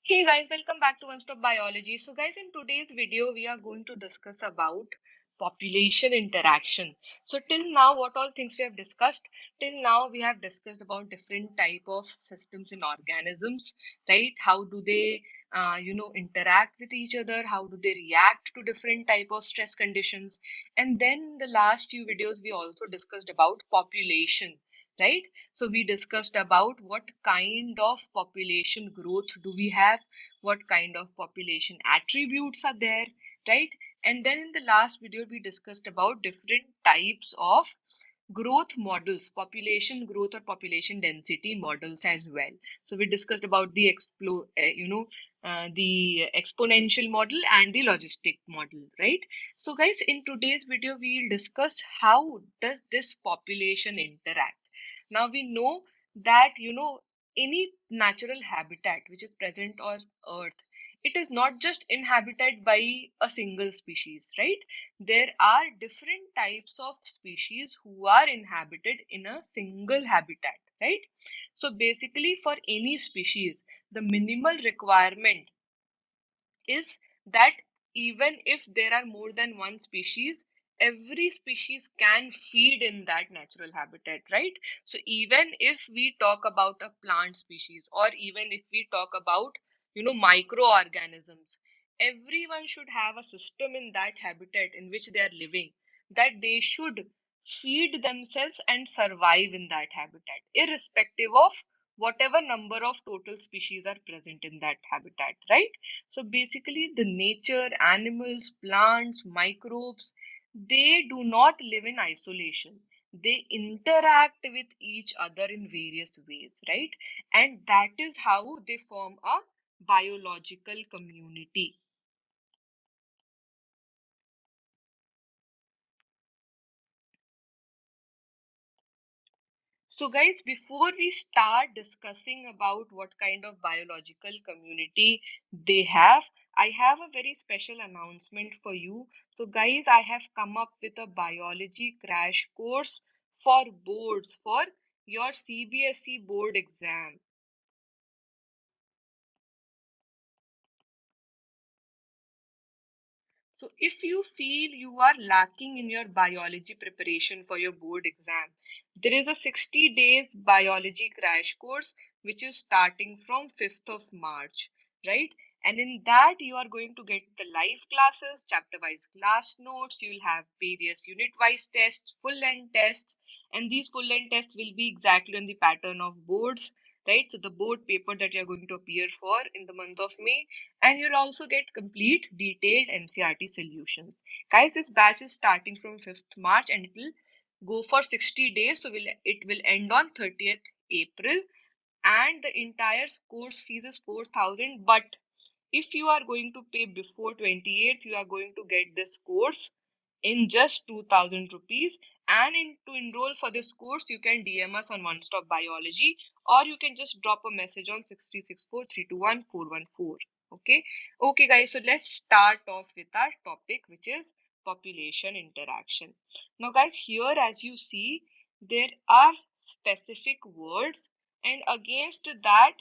Hey guys, welcome back to One Stop Biology. So guys, in today's video, we are going to discuss about population interaction. So till now, what all things we have discussed? Till now, we have discussed about different type of systems in organisms, right? How do they, interact with each other? How do they react to different type of stress conditions? And then in the last few videos, we also discussed about population, right? So we discussed about what kind of population growth do we have, what kind of population attributes are there, right? And then in the last video, we discussed about different types of growth models, population growth or population density models as well. So we discussed about the the exponential model and the logistic model, right? So guys, in today's video, we'll discuss how does this population interact. Now we know that any natural habitat which is present on earth, it is not just inhabited by a single species, right? There are different types of species who are inhabited in a single habitat, right? So basically for any species, the minimal requirement is that even if there are more than one species, every species can feed in that natural habitat, right? So even if we talk about a plant species, or even if we talk about microorganisms, everyone should have a system in that habitat in which they are living, that they should feed themselves and survive in that habitat, irrespective of whatever number of total species are present in that habitat, right? So basically, the nature, animals, plants, microbes, they do not live in isolation. They interact with each other in various ways, right? And that is how they form a biological community. So, guys, before we start discussing about what kind of biological community they have, I have a very special announcement for you. So, guys, I have come up with a biology crash course for boards for your CBSE board exam. So, if you feel you are lacking in your biology preparation for your board exam, there is a 60 days biology crash course which is starting from 5th of March, right? And in that, you are going to get the live classes, chapter wise class notes, you will have various unit wise tests, full length tests, and these full length tests will be exactly on the pattern of boards, right? So, the board paper that you are going to appear for in the month of May, and you'll also get complete detailed NCRT solutions. Guys, this batch is starting from 5th March and it will go for 60 days. So it will end on 30th April, and the entire course fees is 4,000. But if you are going to pay before 28th, you are going to get this course in just 2,000 rupees. And to enroll for this course, you can DM us on One Stop Biology, or you can just drop a message on 6364321414. Okay. Okay, guys. So let's start off with our topic, which is population interaction. Now, guys, here as you see, there are specific words, and against that,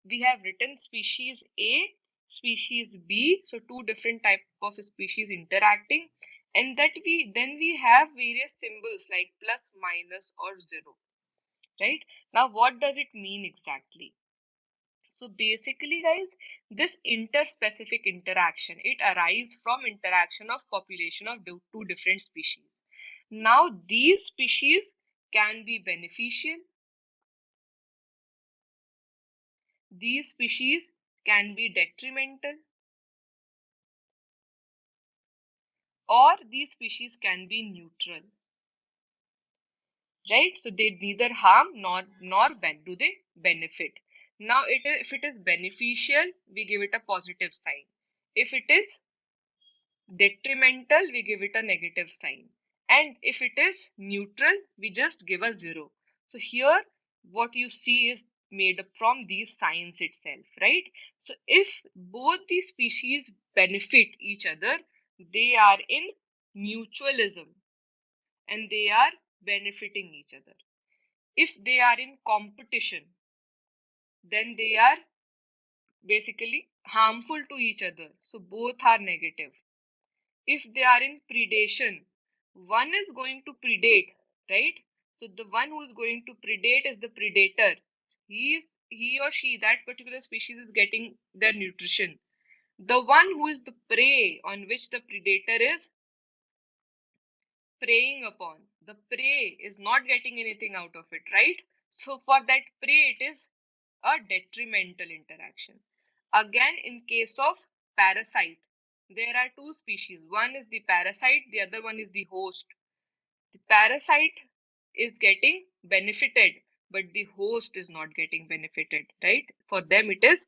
we have written species A, species B, so two different type of species interacting, and that we have various symbols like plus, minus, or zero, right? Now, what does it mean exactly? So basically, guys, this interspecific interaction, it arises from interaction of population of two different species. Now, these species can be beneficial, these species can be detrimental, or these species can be neutral, right? So they neither harm do they benefit. Now if it is beneficial, we give it a positive sign. If it is detrimental, we give it a negative sign, and if it is neutral, we just give a zero. So here what you see is made up from these signs itself, right? So if both these species benefit each other, they are in mutualism and they are benefiting each other. If they are in competition, then they are basically harmful to each other. So both are negative. If they are in predation, one is going to predate, right? So the one who is going to predate is the predator. He or she, that particular species, is getting their nutrition. The one who is the prey on which the predator is preying upon, the prey is not getting anything out of it, right? So for that prey, it is a detrimental interaction. Again, in case of parasite, there are two species. One is the parasite, the other one is the host. The parasite is getting benefited, but the host is not getting benefited, right? For them, it is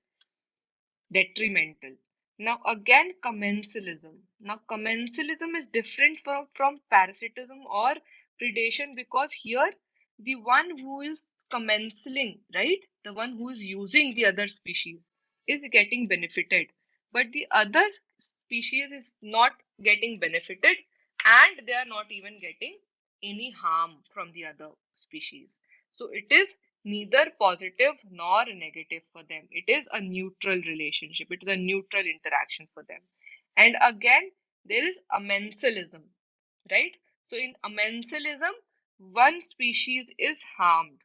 detrimental. Now, again, commensalism. Now, commensalism is different from parasitism or predation, because here the one who is commensaling, right? The one who is using the other species is getting benefited, but the other species is not getting benefited, and they are not even getting any harm from the other species. So it is neither positive nor negative for them. It is a neutral relationship, it is a neutral interaction for them. And again, there is amensalism, right? So in amensalism, one species is harmed,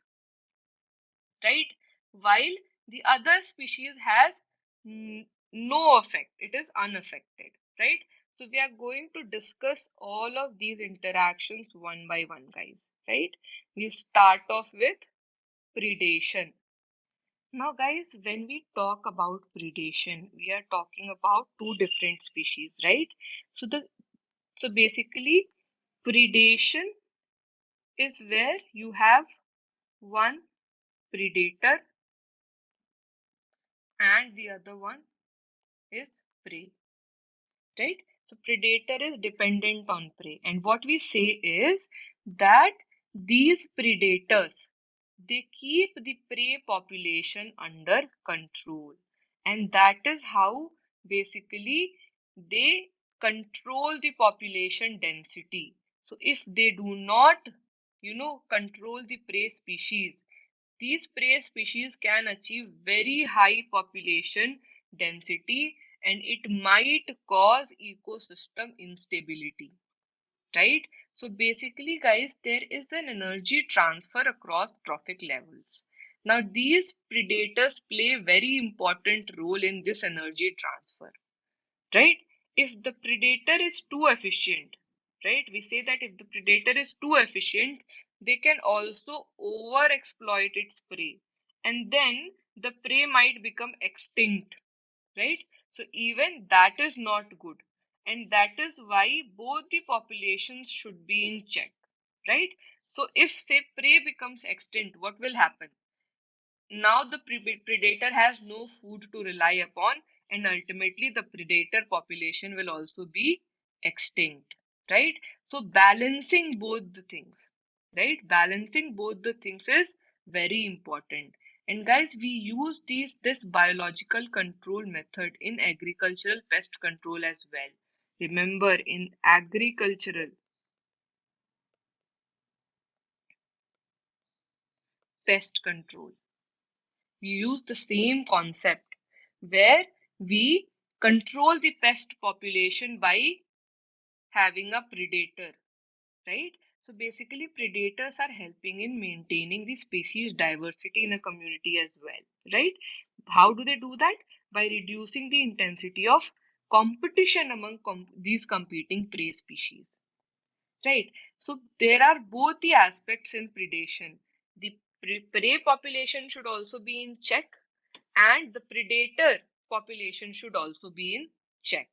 right? While the other species has no effect, it is unaffected, right? So we are going to discuss all of these interactions one by one, guys, right? We start off with predation. Now, guys, when we talk about predation, we are talking about two different species, right? So basically, predation is where you have one predator and the other one is prey, right? So predator is dependent on prey, and what we say is that these predators, they keep the prey population under control, and that is how basically they control the population density. So if they do not, control the prey species, these prey species can achieve very high population density, and it might cause ecosystem instability, right? So basically, guys, there is an energy transfer across trophic levels. Now, these predators play a very important role in this energy transfer, right? If the predator is too efficient, right? We say that if the predator is too efficient, they can also over exploit its prey, and then the prey might become extinct, right? So even that is not good, and that is why both the populations should be in check, right? So if say prey becomes extinct, what will happen? Now the predator has no food to rely upon, and ultimately the predator population will also be extinct, right? So balancing both the things, right? Balancing both the things is very important. And guys, we use this biological control method in agricultural pest control as well. Remember, in agricultural pest control, we use the same concept where we control the pest population by having a predator, right? So basically, predators are helping in maintaining the species diversity in a community as well, right? How do they do that? By reducing the intensity of competition among these competing prey species, right? So there are both the aspects in predation. The prey population should also be in check, and the predator population should also be in check,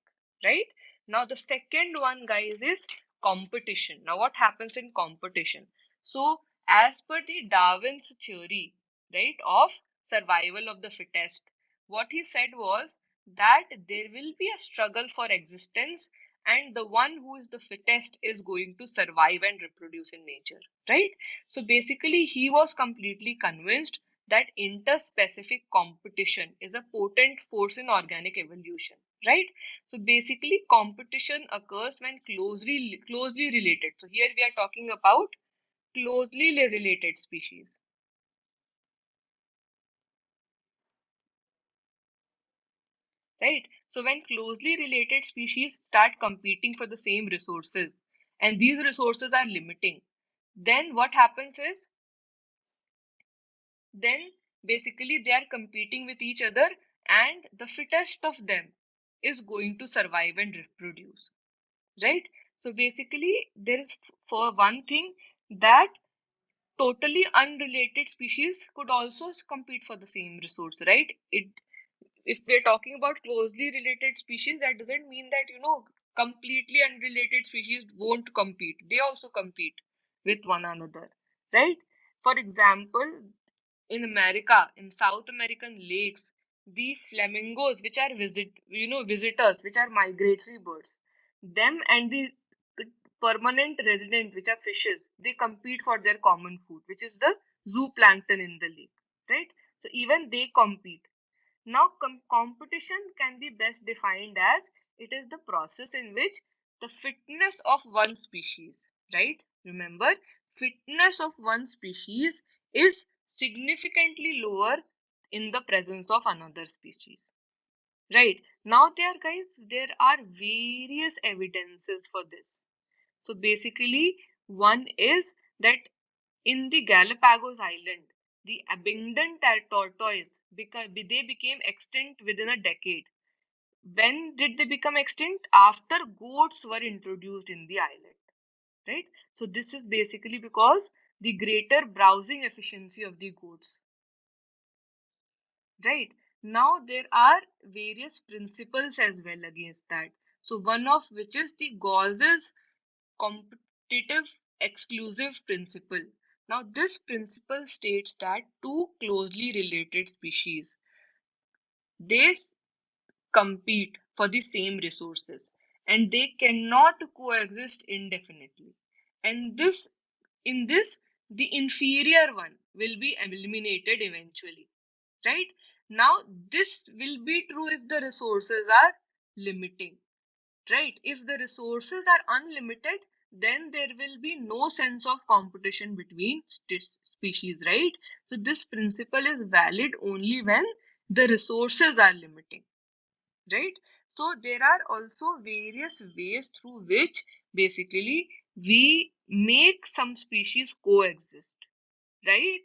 right? Now the second one, guys, is competition. Now what happens in competition? So as per the Darwin's theory, right, of survival of the fittest, what he said was that there will be a struggle for existence, and the one who is the fittest is going to survive and reproduce in nature, right? So basically he was completely convinced that interspecific competition is a potent force in organic evolution, right? So basically competition occurs when closely related, so here we are talking about closely related species. right? So when closely related species start competing for the same resources and these resources are limiting, then what happens is, then basically they are competing with each other and the fittest of them is going to survive and reproduce, right? So basically there is, for one thing, that totally unrelated species could also compete for the same resource, right? It, if we're talking about closely related species, that doesn't mean that, completely unrelated species won't compete. They also compete with one another, right? For example, in America, in South American lakes, the flamingos, which are visitors, which are migratory birds, them and the permanent resident, which are fishes, they compete for their common food, which is the zooplankton in the lake, right? So even they compete. Now, competition can be best defined as it is the process in which the fitness of one species, right? Remember, fitness of one species is significantly lower in the presence of another species, right? Now, there are various evidences for this. So, basically, one is that in the Galapagos Island, the abundant tortoise they became extinct within a decade. When did they become extinct? After goats were introduced in the island, right? So this is basically because the greater browsing efficiency of the goats, right? Now there are various principles as well against that. So one of which is the Gauss's competitive exclusive principle. Now, this principle states that two closely related species, they compete for the same resources and they cannot coexist indefinitely. And in this, the inferior one will be eliminated eventually, right? Now, this will be true if the resources are limiting, right? If the resources are unlimited, then there will be no sense of competition between species, right? So this principle is valid only when the resources are limiting, right? So there are also various ways through which basically we make some species coexist, right?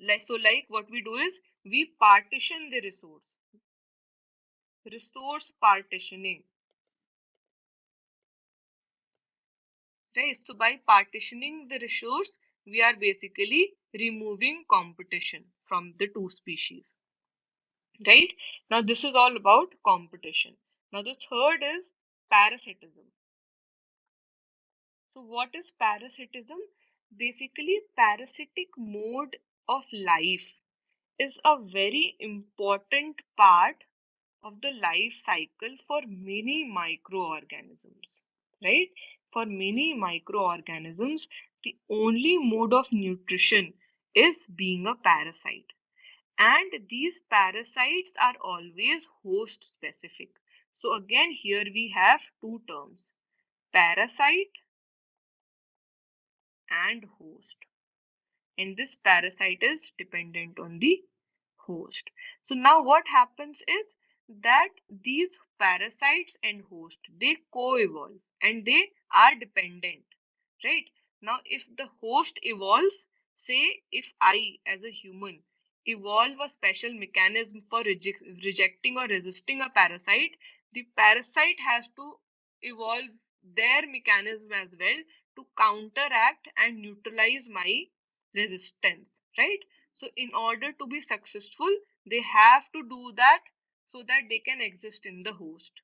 Like what we do is we partition the resource partitioning. Right. So by partitioning the resource, we are basically removing competition from the two species. Right. Now this is all about competition. Now the third is parasitism. So what is parasitism? Basically, parasitic mode of life is a very important part of the life cycle for many microorganisms, right? For many microorganisms, the only mode of nutrition is being a parasite. And these parasites are always host specific. So again, here we have two terms, parasite and host. And this parasite is dependent on the host. So now what happens is that these parasites and host, they co-evolve and they are dependent, right? Now if the host evolves, say if I as a human evolve a special mechanism for rejecting or resisting a parasite, the parasite has to evolve their mechanism as well to counteract and neutralize my resistance, right? So in order to be successful, they have to do that so that they can exist in the host,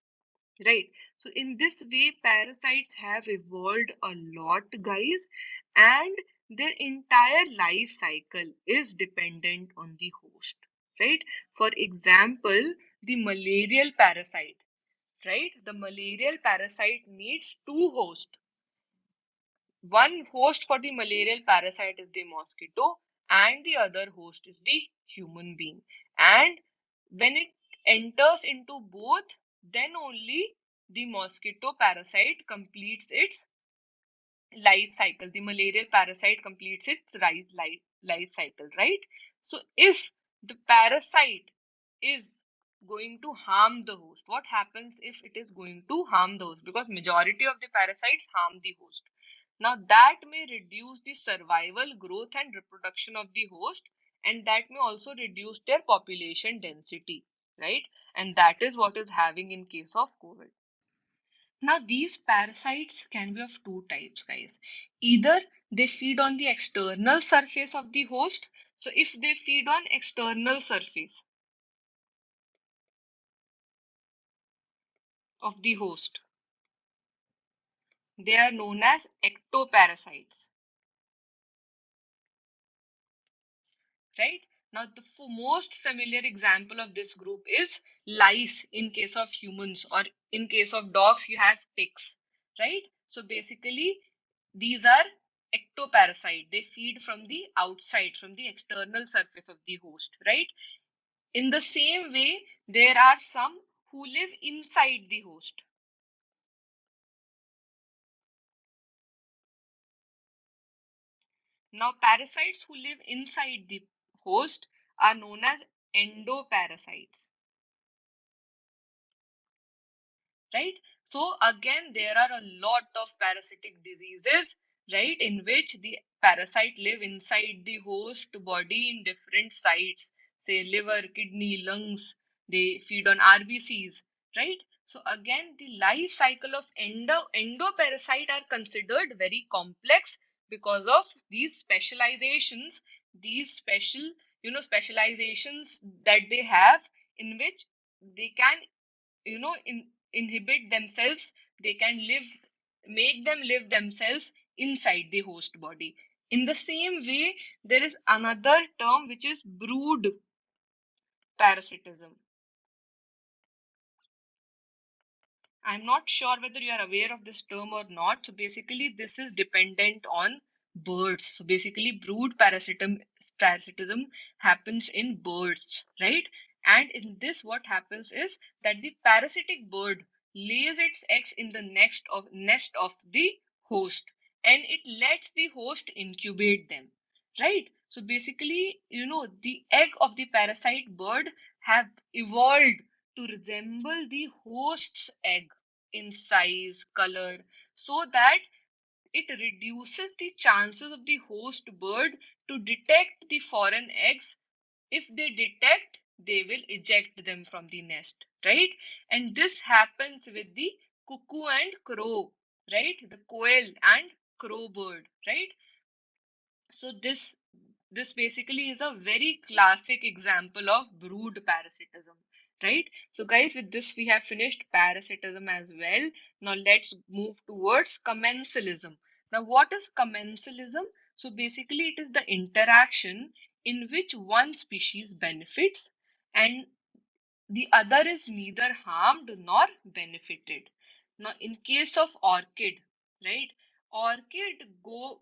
right? So in this way, parasites have evolved a lot, guys, and their entire life cycle is dependent on the host, right? For example, the malarial parasite, right? The malarial parasite needs two hosts. One host for the malarial parasite is the mosquito, and the other host is the human being. And when it enters into both, then only the mosquito parasite completes its life cycle. The malarial parasite completes its life cycle, right? So, if the parasite is going to harm the host? What happens if it is going to harm the host? Because majority of the parasites harm the host. Now that may reduce the survival, growth and reproduction of the host, and that may also reduce their population density, right? And that is what is having in case of COVID. Now these parasites can be of two types, guys. Either they feed on the external surface of the host. So if they feed on external surface of the host, they are known as ectoparasites, right? Now, the most familiar example of this group is lice in case of humans, or in case of dogs, you have ticks, right? So basically, these are ectoparasite. They feed from the outside, from the external surface of the host, right? In the same way, there are some who live inside the host. Now, parasites who live inside the host are known as endoparasites, right? So again, there are a lot of parasitic diseases, right, in which the parasite live inside the host body in different sites, say liver, kidney, lungs. They feed on RBCs, right? So again, the life cycle of endoparasite are considered very complex because of these specializations, these specializations that they have, in which they can inhibit themselves. They can make them live themselves inside the host body. In the same way, there is another term which is brood parasitism. I'm not sure whether you are aware of this term or not. So basically, this is dependent on birds. So basically, parasitism happens in birds, right? And in this, what happens is that the parasitic bird lays its eggs in the nest of the host, and it lets the host incubate them, right? So basically, the egg of the parasite bird have evolved to resemble the host's egg in size, color, so that it reduces the chances of the host bird to detect the foreign eggs. If they detect, they will eject them from the nest, right? And this happens with the cuckoo and crow, right? The quail and crow bird, right? So this basically is a very classic example of brood parasitism, right? So guys, with this we have finished parasitism as well. Now let's move towards commensalism. Now what is commensalism? So basically it is the interaction in which one species benefits and the other is neither harmed nor benefited. Now, in case of orchid, right? Orchid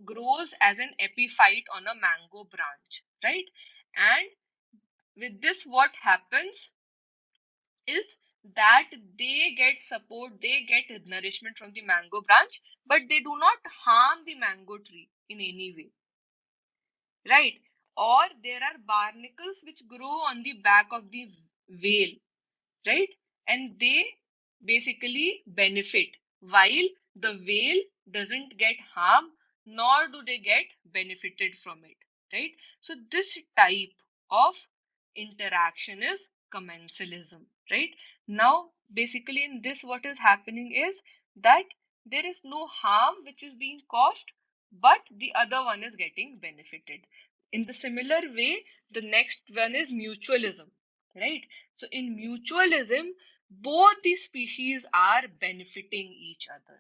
grows as an epiphyte on a mango branch, right? And with this, what happens is that they get support, they get nourishment from the mango branch, but they do not harm the mango tree in any way, right? Or there are barnacles which grow on the back of the veil, right? And they basically benefit while the whale doesn't get harm, nor do they get benefited from it, right? So this type of interaction is commensalism, right? Now basically in this, what is happening is that there is no harm which is being caused, but the other one is getting benefited. In the similar way, the next one is mutualism, right? So in mutualism, both the species are benefiting each other.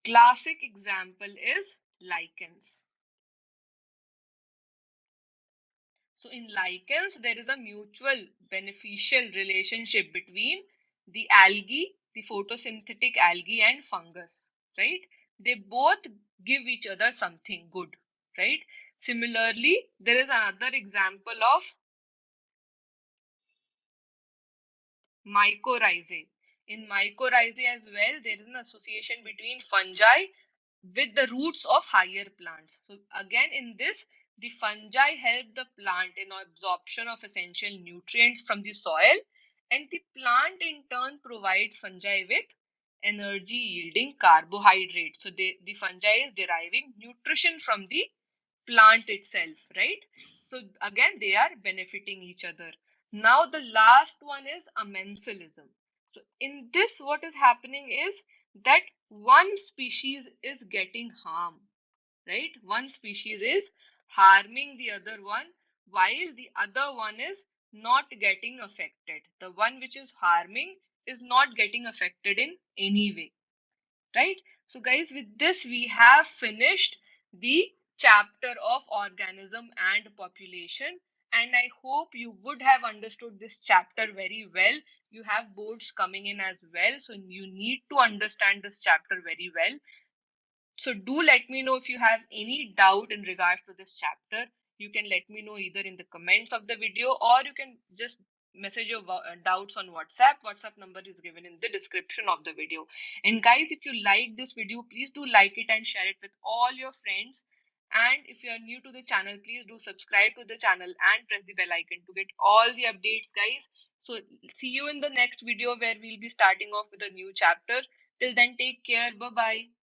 Classic example is lichens. So in lichens, there is a mutual beneficial relationship between the algae, the photosynthetic algae and fungus, right? They both give each other something good, right? Similarly, there is another example of mycorrhizae. In mycorrhizae as well, there is an association between fungi with the roots of higher plants. So again, in this, The fungi help the plant in absorption of essential nutrients from the soil, and the plant in turn provides fungi with energy yielding carbohydrates. So the fungi is deriving nutrition from the plant itself, right? So again, they are benefiting each other. Now the last one is amensalism. So in this, what is happening is that one species is getting harm, right? One species is harming the other one, while the other one is not getting affected. The one which is harming is not getting affected in any way, right? So guys, with this we have finished the chapter of organism and population, and I hope you would have understood this chapter very well. You have boards coming in as well, so you need to understand this chapter very well. So do let me know if you have any doubt in regards to this chapter. You can let me know either in the comments of the video, or you can just message your doubts on WhatsApp. WhatsApp number is given in the description of the video. And guys, if you like this video, please do like it and share it with all your friends. And if you are new to the channel, please do subscribe to the channel and press the bell icon to get all the updates, guys. So see you in the next video where we'll be starting off with a new chapter. Till then, take care. Bye bye.